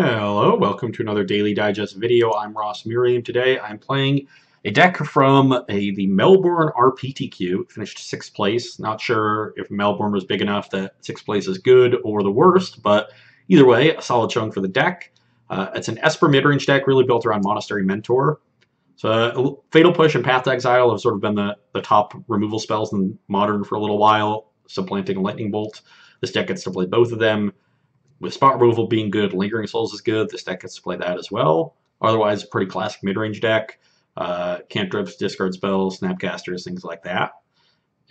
Hello, welcome to another Daily Digest video. I'm Merriam. Today I'm playing a deck from the Melbourne RPTQ. Finished 6th place. Not sure if Melbourne was big enough that 6th place is good or the worst, but either way, a solid showing for the deck. It's an Esper Midrange deck really built around Monastery Mentor. So Fatal Push and Path to Exile have sort of been the top removal spells in Modern for a little while, supplanting Lightning Bolt. This deck gets to play both of them. With spot removal being good, Lingering Souls is good. This deck gets to play that as well. Otherwise, pretty classic mid-range deck. Cantrips, discard spells, Snapcasters, things like that.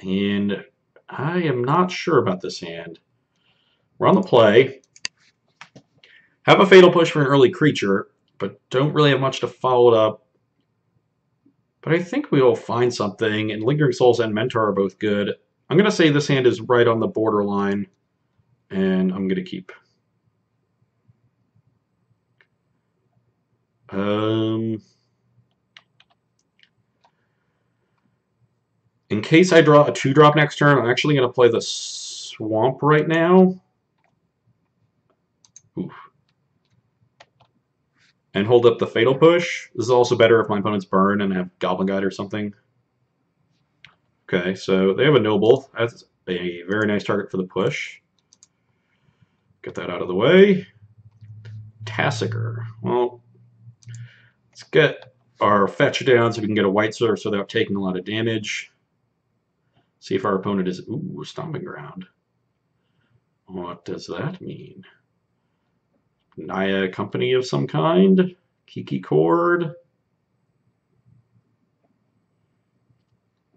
And I am not sure about this hand. We're on the play. Have a Fatal Push for an early creature, but don't really have much to follow it up. But I think we will find something, and Lingering Souls and Mentor are both good. I'm going to say this hand is right on the borderline, and I'm going to keep. In case I draw a 2-drop next turn, I'm actually going to play the Swamp right now. Oof. And hold up the Fatal Push. This is also better if my opponents burn and have Goblin Guide or something. Okay, so they have a Noble. That's a very nice target for the push. Get that out of the way. Tassiger. Well, let's get our fetch down so we can get a white source without taking a lot of damage. See if our opponent is... Ooh, Stomping Ground. What does that mean? Naya Company of some kind? Kiki Cord?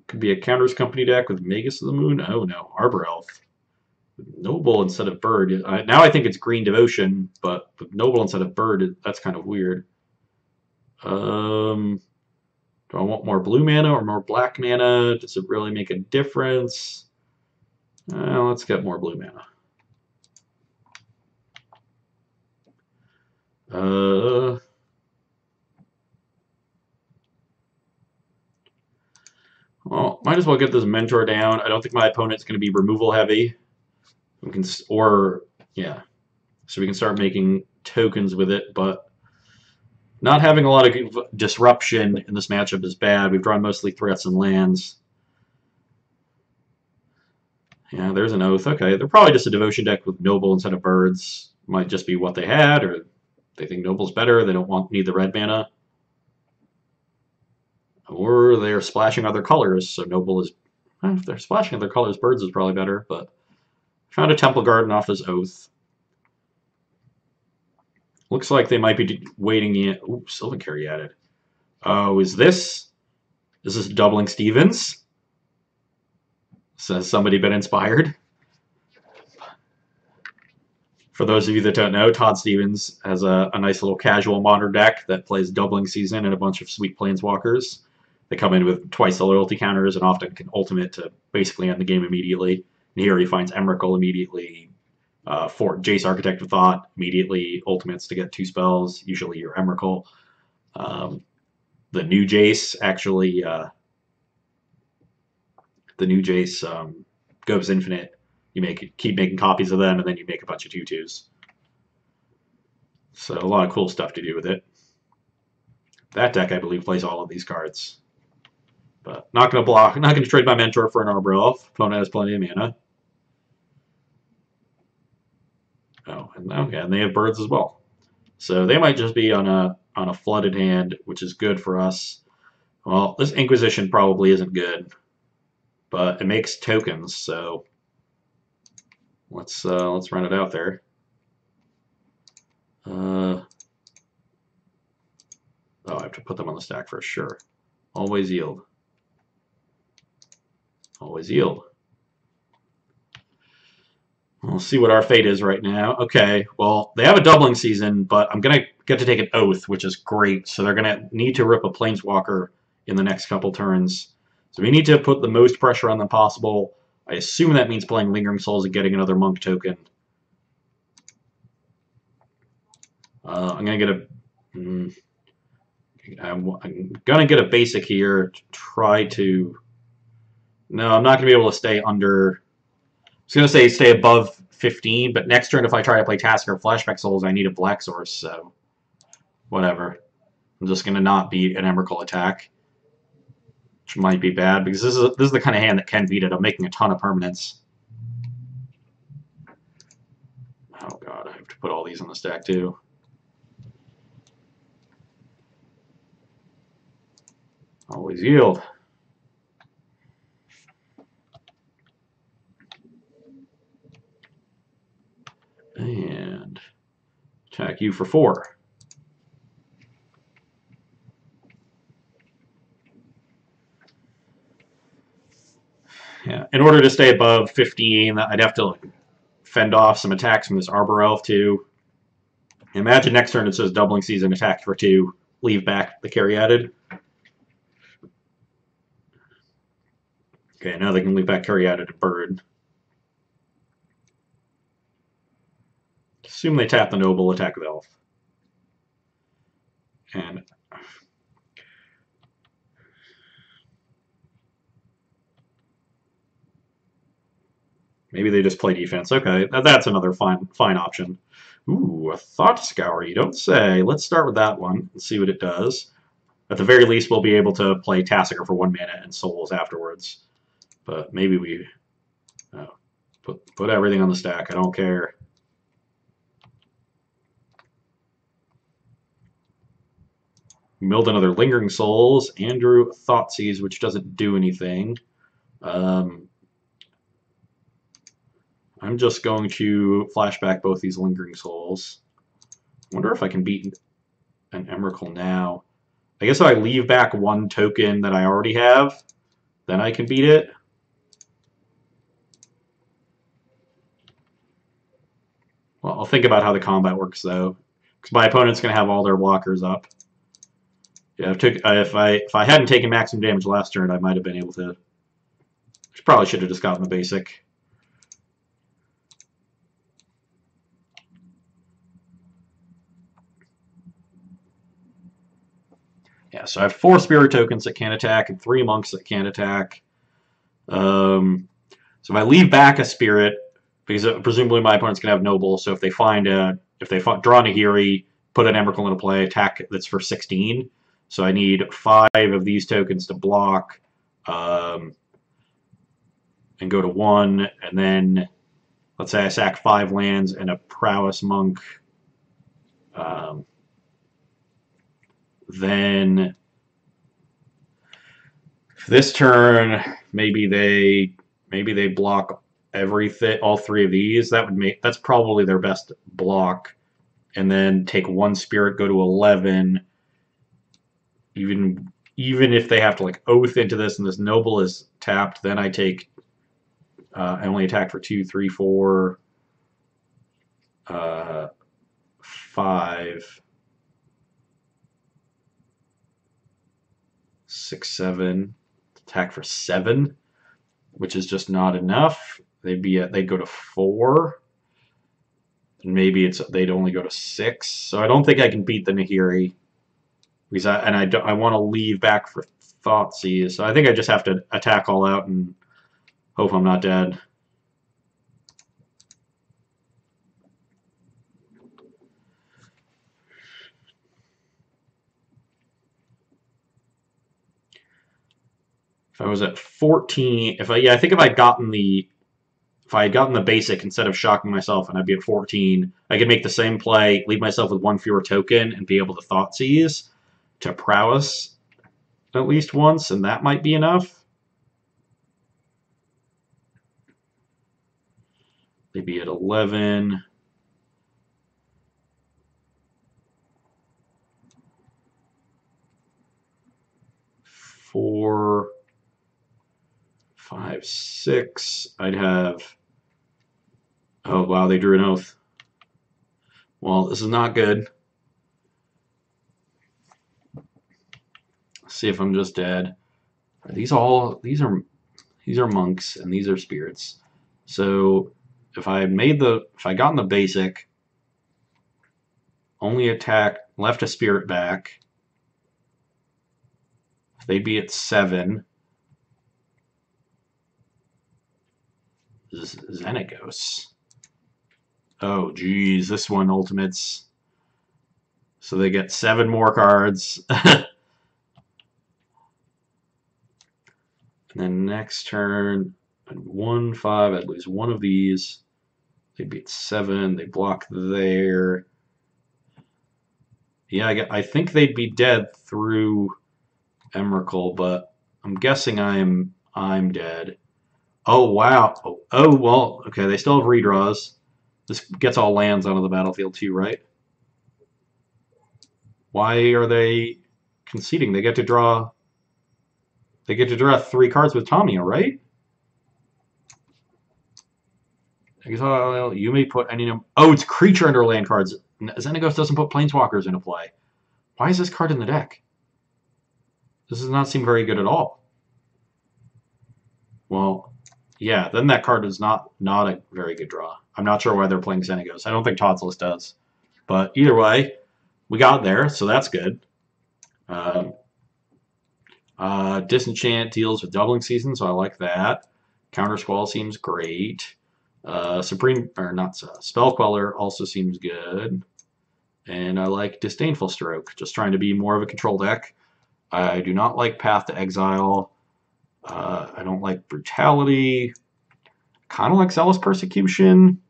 Could be a Counters Company deck with Magus of the Moon. Oh no, Arbor Elf. Noble instead of Bird. Now I think it's Green Devotion, but with Noble instead of Bird, that's kind of weird. Do I want more blue mana or more black mana? Does it really make a difference? Let's get more blue mana. Well, might as well get this Mentor down. I don't think my opponent's going to be removal heavy. We can, so we can start making tokens with it, but not having a lot of disruption in this matchup is bad. We've drawn mostly threats and lands. Yeah, there's an Oath. Okay, they're probably just a Devotion deck with Noble instead of Birds. Might just be what they had, or they think Noble's better. They don't need the red mana. Or they're splashing other colors, so Noble is... if they're splashing other colors, Birds is probably better, but... Found a Temple Garden off this Oath. Looks like they might be waiting in... Ooh, Sylvan Carry added. Oh, is this doubling Stevens? Has somebody been inspired? For those of you that don't know, Todd Stevens has a nice little casual modern deck that plays doubling season and a bunch of sweet planeswalkers. They come in with twice the loyalty counters and often can ultimate to basically end the game immediately. And here he finds Emrakul immediately, Jace Architect of Thought immediately ultimates to get 2 spells, usually your Emrakul. The new Jace actually, goes infinite. You keep making copies of them, and then you make a bunch of 2/2s. So a lot of cool stuff to do with it. That deck, I believe, plays all of these cards. But not going to block. Not going to trade my Mentor for an Arbor Elf. Opponent has plenty of mana. Oh, and they have Birds as well. So they might just be on a flooded hand, which is good for us. Well, this Inquisition probably isn't good, but it makes tokens, so let's run it out there. Oh, I have to put them on the stack for sure. Always yield. Always yield. We'll see what our fate is right now. Okay, well, they have a doubling season, but I'm going to get to take an Oath, which is great. So they're going to need to rip a Planeswalker in the next couple turns. So we need to put the most pressure on them possible. I assume that means playing Lingering Souls and getting another Monk token. I'm going to get I'm going to get a basic here to try to... No, I'm not going to be able to stay under was going to say stay above 15, but next turn if I try to play Tasker or Flashback Souls, I need a Black Source, so whatever. I'm just going to not beat an Emrakul attack, which might be bad, because this is the kind of hand that can beat it. I'm making a ton of permanents. Oh god, I have to put all these on the stack too. Always yield. And attack you for 4. Yeah, in order to stay above 15, I'd have to like, fend off some attacks from this Arbor Elf too. Imagine next turn it says doubling season, attack for 2, leave back the Caryatid. Okay, now they can leave back Caryatid to bird. Assume they tap the Noble, attack the Elf. And maybe they just play defense. Okay, that's another fine option. Ooh, a Thought Scour, you don't say. Let's start with that one and see what it does. At the very least, we'll be able to play Tassiger for 1 mana and Souls afterwards. But maybe we put everything on the stack. I don't care. Milled another Lingering Souls. Andrew Thoughtseize, which doesn't do anything. I'm just going to flashback both these Lingering Souls. I wonder if I can beat an Emrakul now. I guess if I leave back 1 token that I already have, then I can beat it. Well, I'll think about how the combat works, though. Because my opponent's going to have all their blockers up. Yeah, if I hadn't taken maximum damage last turn, I might have been able to. Probably should have just gotten the basic. Yeah, so I have 4 Spirit tokens that can't attack and 3 Monks that can't attack. So if I leave back a Spirit, because presumably my opponent's gonna have Noble, so if they draw Nahiri, put an Emrakul into play, attack that's for 16. So I need 5 of these tokens to block, and go to 1, and then let's say I sack 5 lands and a Prowess Monk. Then this turn, maybe they block everything, all 3 of these. That's probably their best block. And then take 1 Spirit, go to 11. Even if they have to like Oath into this and this Noble is tapped, then I take I only attack for 2, 3, 4, 5, 6, 7. Attack for 7, which is just not enough. They'd go to 4. And maybe they'd only go to 6. So I don't think I can beat the Nahiri. Because I want to leave back for Thoughtseize. So I think I just have to attack all out and hope I'm not dead. If I was at 14, I think if I had gotten the basic instead of shocking myself and I'd be at 14, I could make the same play, leave myself with 1 fewer token, and be able to Thoughtseize to Prowess at least once, and that might be enough. They'd be at 11. Four, 5, 6. I'd have. Oh wow, they drew an oath. Well, this is not good. Let's see if I'm just dead. Are these are monks and these are spirits. So if I got in the basic, only attacked, left a spirit back, they'd be at 7. Xenagos. Oh, geez, this one ultimates. So they get 7 more cards. And then next turn, I'd 1/5. I'd lose one of these. They beat 7. They block there. Yeah, I think they'd be dead through Emrakul, but I'm guessing I'm dead. Oh wow. Oh well. Okay, they still have redraws. This gets all lands out of the battlefield too, right? Why are they conceding? They get to draw. They get to draw 3 cards with Tamiya, right? Exile. You may put any. Oh, it's creature under land cards. Xenagos doesn't put planeswalkers into play. Why is this card in the deck? This does not seem very good at all. Well, yeah, then that card is not a very good draw. I'm not sure why they're playing Xenagos. I don't think Todd's does. But either way, we got there, so that's good. Disenchant deals with doubling season, so I like that. Counter Squall seems great. Spell Queller also seems good. And I like Disdainful Stroke, just trying to be more of a control deck. I do not like Path to Exile. I don't like Brutality. Kind of like Zealous Persecution.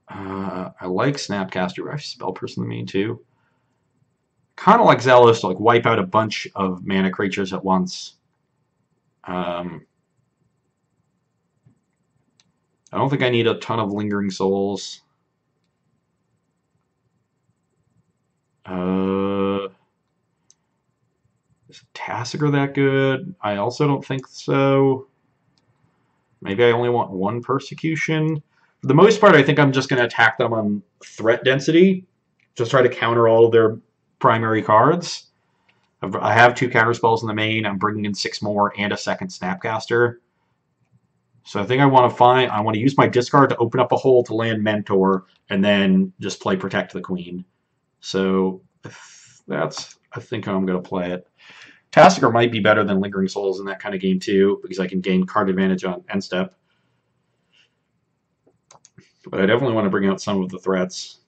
I like Snapcaster. I Spell Person the main too. Kind of like Zealous to like wipe out a bunch of mana creatures at once. I don't think I need a ton of Lingering Souls. Is Tasigur that good? I also don't think so. Maybe I only want 1 Persecution. For the most part, I think I'm just going to attack them on threat density. Just try to counter all of their primary cards. I have 2 counter spells in the main. I'm bringing in 6 more and a second Snapcaster. So I think I want to use my discard to open up a hole to land Mentor, and then just play Protect the Queen. So that's, I think, how I'm going to play it. Tasigur might be better than Lingering Souls in that kind of game too, because I can gain card advantage on end step. But I definitely want to bring out some of the threats.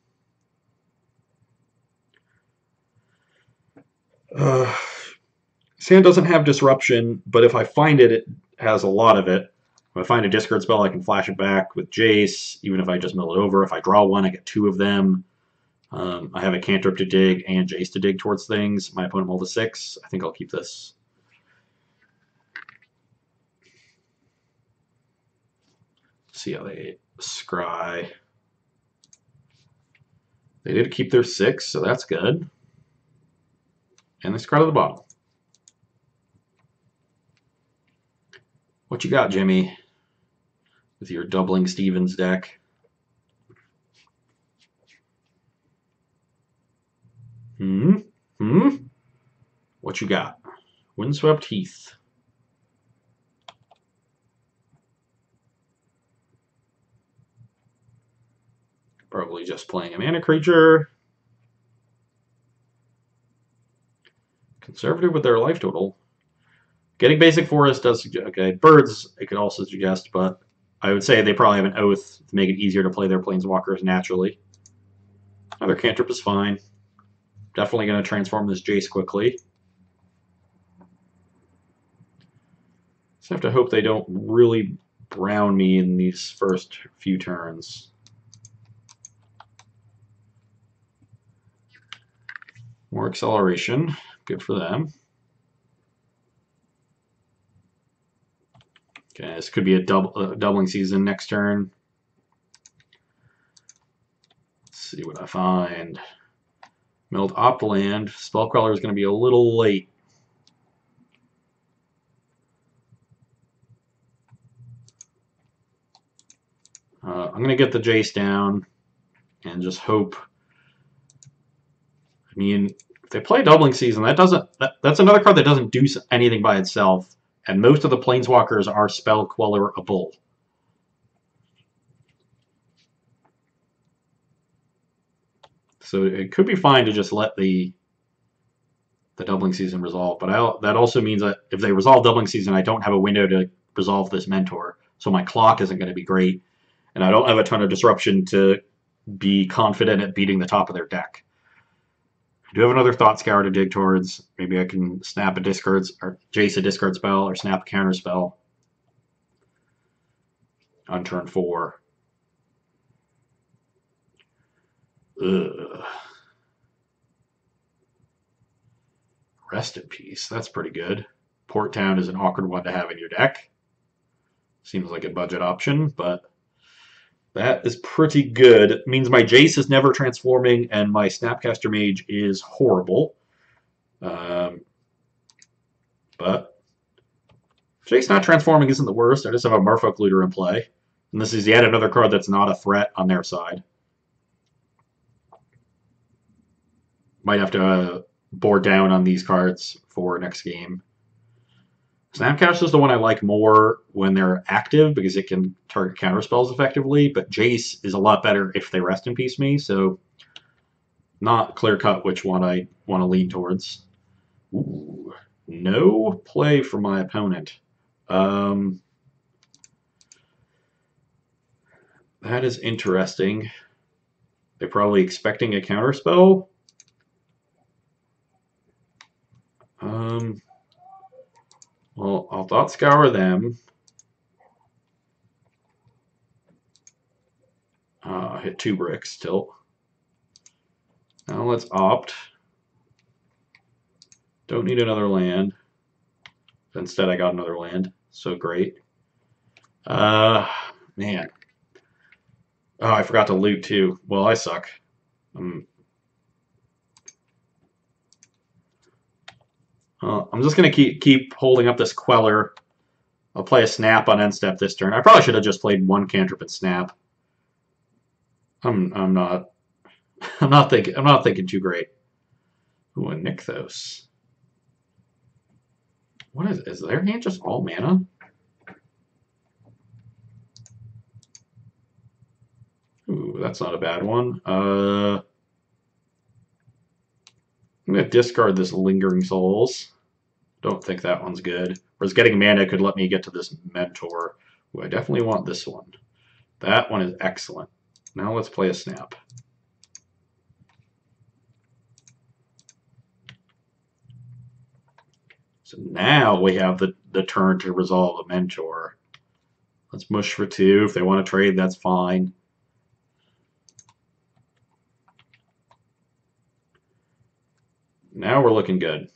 Sand doesn't have Disruption, but if I find it, it has a lot of it. If I find a discard spell, I can flash it back with Jace, even if I just mill it over. If I draw 1, I get 2 of them. I have a Cantrip to dig and Jace to dig towards things. My opponent rolled a 6. I think I'll keep this. See how they scry. They did keep their 6, so that's good. And they scry to the bottom. What you got, Jimmy, with your Doubling Stevens deck? What you got? Windswept Heath. Probably just playing a mana creature. Conservative with their life total. Getting Basic Forest does suggest, okay, Birds it could also suggest, but I would say they probably have an Oath to make it easier to play their Planeswalkers naturally. Another Cantrip is fine. Definitely going to transform this Jace quickly. Just have to hope they don't really brown me in these first few turns. More acceleration. Good for them. Okay, this could be a doubling season next turn. Let's see what I find. Milled Opland. Spellcrawler is going to be a little late. I'm going to get the Jace down and just hope. I mean, if they play Doubling Season, that's another card that doesn't do anything by itself, and most of the Planeswalkers are Spell Queller-able. So it could be fine to just let the Doubling Season resolve, but that also means that if they resolve Doubling Season, I don't have a window to resolve this Mentor. So my clock isn't going to be great. And I don't have a ton of disruption to be confident at beating the top of their deck. I do have another Thought Scour to dig towards. Maybe I can snap a discard, or Jace a discard spell, or snap a counter spell on turn 4. Ugh. Rest in Peace. That's pretty good. Port Town is an awkward one to have in your deck. Seems like a budget option, but that is pretty good. It means my Jace is never transforming, and my Snapcaster Mage is horrible. But Jace not transforming isn't the worst. I just have a Merfolk Looter in play. And this is yet another card that's not a threat on their side. Might have to board down on these cards for next game. Snapcaster is the one I like more when they're active because it can target counter spells effectively, but Jace is a lot better if they Rest in Peace me, so not clear cut which one I want to lean towards. Ooh, no play for my opponent. That is interesting. They're probably expecting a counter spell. Well, I'll Thought Scour them. Hit 2 bricks, tilt. Now let's opt. Don't need another land. Instead, I got another land. So great. Man. Oh, I forgot to loot too. Well, I suck. I'm just going to keep holding up this Queller. I'll play a Snap on end step this turn. I probably should have just played 1 cantrip and Snap. I'm not thinking too great. Ooh, a Nykthos. What is their hand just all mana? Ooh, that's not a bad one. I'm gonna discard this Lingering Souls. Don't think that one's good. Whereas getting mana could let me get to this Mentor. Ooh, I definitely want this one. That one is excellent. Now let's play a Snap. So now we have the turn to resolve a Mentor. Let's mush for 2. If they want to trade, that's fine. Now we're looking good.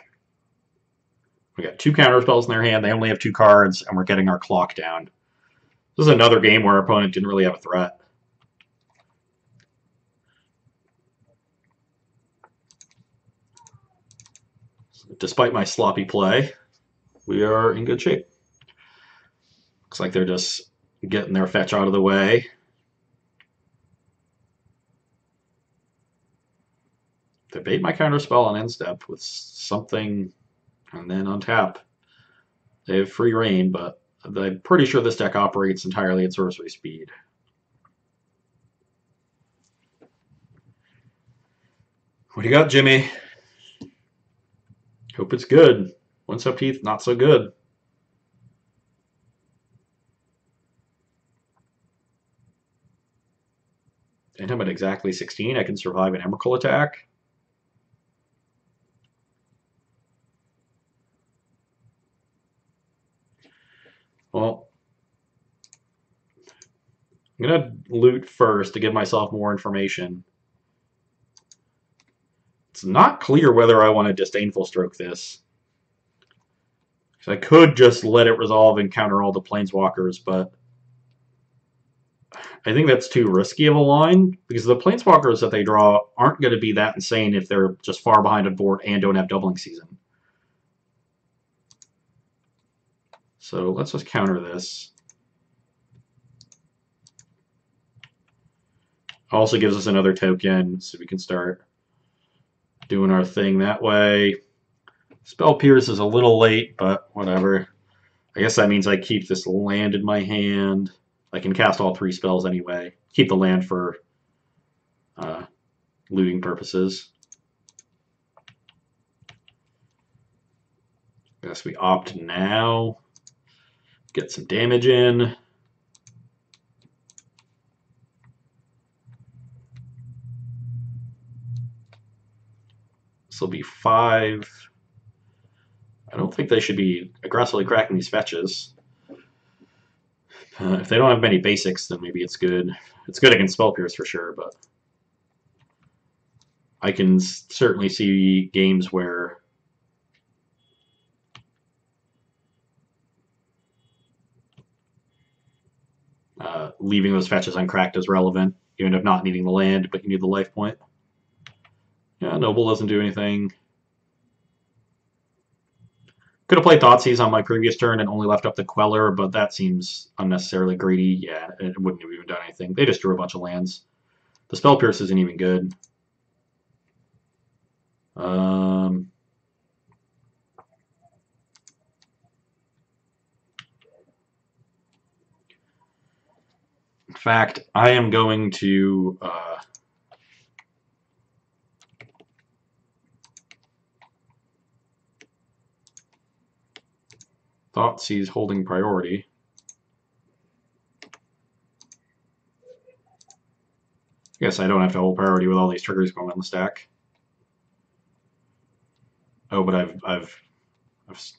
We got 2 counter spells in their hand. They only have 2 cards, and we're getting our clock down. This is another game where our opponent didn't really have a threat. Despite my sloppy play, we are in good shape. Looks like they're just getting their fetch out of the way. They bait my counterspell on end step with something, and then on tap. They have free reign, but I'm pretty sure this deck operates entirely at sorcery speed. What do you got, Jimmy? Hope it's good. One Sub Teeth, not so good. And I'm at exactly 16. I can survive an Emrakul attack. Well, I'm going to loot first to give myself more information. It's not clear whether I want to Disdainful Stroke this. I could just let it resolve and counter all the Planeswalkers, but I think that's too risky of a line, because the Planeswalkers that they draw aren't going to be that insane if they're just far behind on board and don't have Doubling Season. So let's just counter this. Also gives us another token, so we can start doing our thing that way. Spell Pierce is a little late, but whatever. I guess that means I keep this land in my hand. I can cast all 3 spells anyway. Keep the land for looting purposes. Guess we opt now. Get some damage in. This will be 5. I don't think they should be aggressively cracking these fetches. If they don't have many basics, then maybe it's good. It's good against Spell Pierce for sure, but I can certainly see games where leaving those fetches uncracked is relevant. You end up not needing the land, but you need the life point. Yeah, Noble doesn't do anything. Could have played Thoughtseize on my previous turn and only left up the Queller, but that seems unnecessarily greedy. Yeah, it wouldn't have even done anything. They just drew a bunch of lands. The Spell Pierce isn't even good. In fact, I am going to Thoughtseize holding priority. I guess I don't have to hold priority with all these triggers going on the stack. Oh, but I've let's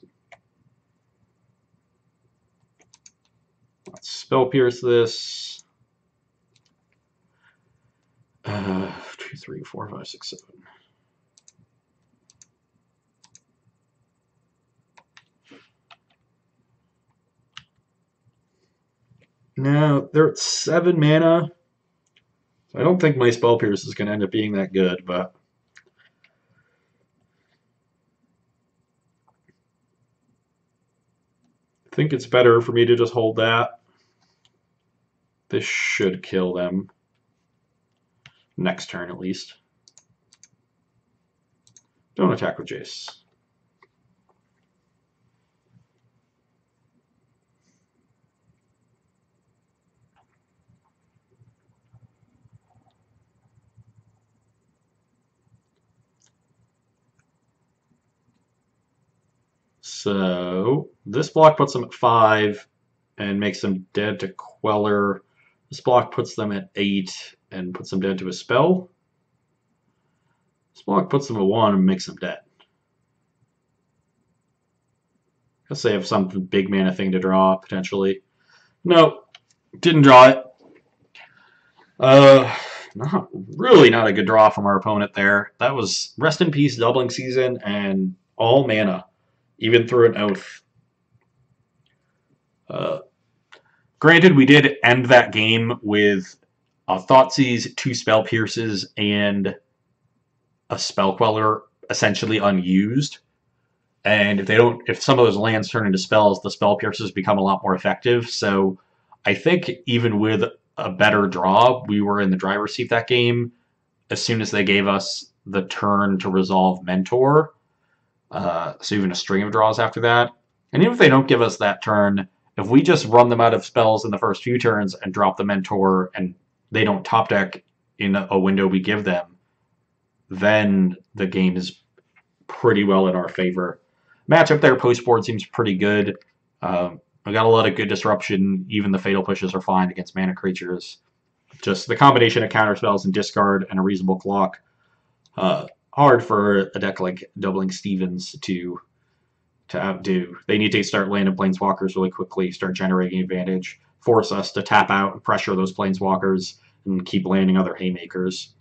Spell Pierce this. 2, 3, 4, 5, 6, 7. Now they're at 7 mana. So I don't think my Spell Pierce is going to end up being that good, but I think it's better for me to just hold that. This should kill them. Next turn, at least. Don't attack with Jace. So this block puts them at 5 and makes them dead to Queller. This block puts them at 8 and puts them dead to a spell. This block puts them at 1 and makes them dead. I guess they have some big mana thing to draw, potentially. No, didn't draw it. Not a good draw from our opponent there. That was Rest in Peace Doubling Season and all mana, even through an Oath. Granted, we did end that game with a Thoughtseize, 2 Spell Pierces, and a Spell Queller essentially unused. And if some of those lands turn into spells, the Spell Pierces become a lot more effective. So I think even with a better draw, we were in the driver's seat that game as soon as they gave us the turn to resolve Mentor. So even a string of draws after that. And even if they don't give us that turn, if we just run them out of spells in the first few turns and drop the Mentor and they don't top deck in a window we give them, then the game is pretty well in our favor. Matchup there post-board seems pretty good. I got a lot of good disruption. Even the Fatal Pushes are fine against mana creatures. Just the combination of counterspells and discard and a reasonable clock. Hard for a deck like Doubling Stevens to outdo. They need to start landing Planeswalkers really quickly, start generating advantage, force us to tap out and pressure those Planeswalkers, and keep landing other haymakers.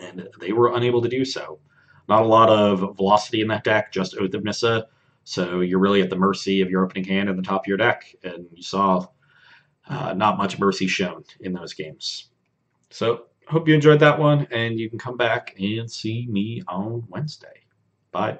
And they were unable to do so. Not a lot of velocity in that deck, just Oath of Nissa. So you're really at the mercy of your opening hand and the top of your deck. And you saw not much mercy shown in those games. So hope you enjoyed that one, and you can come back and see me on Wednesday. Bye.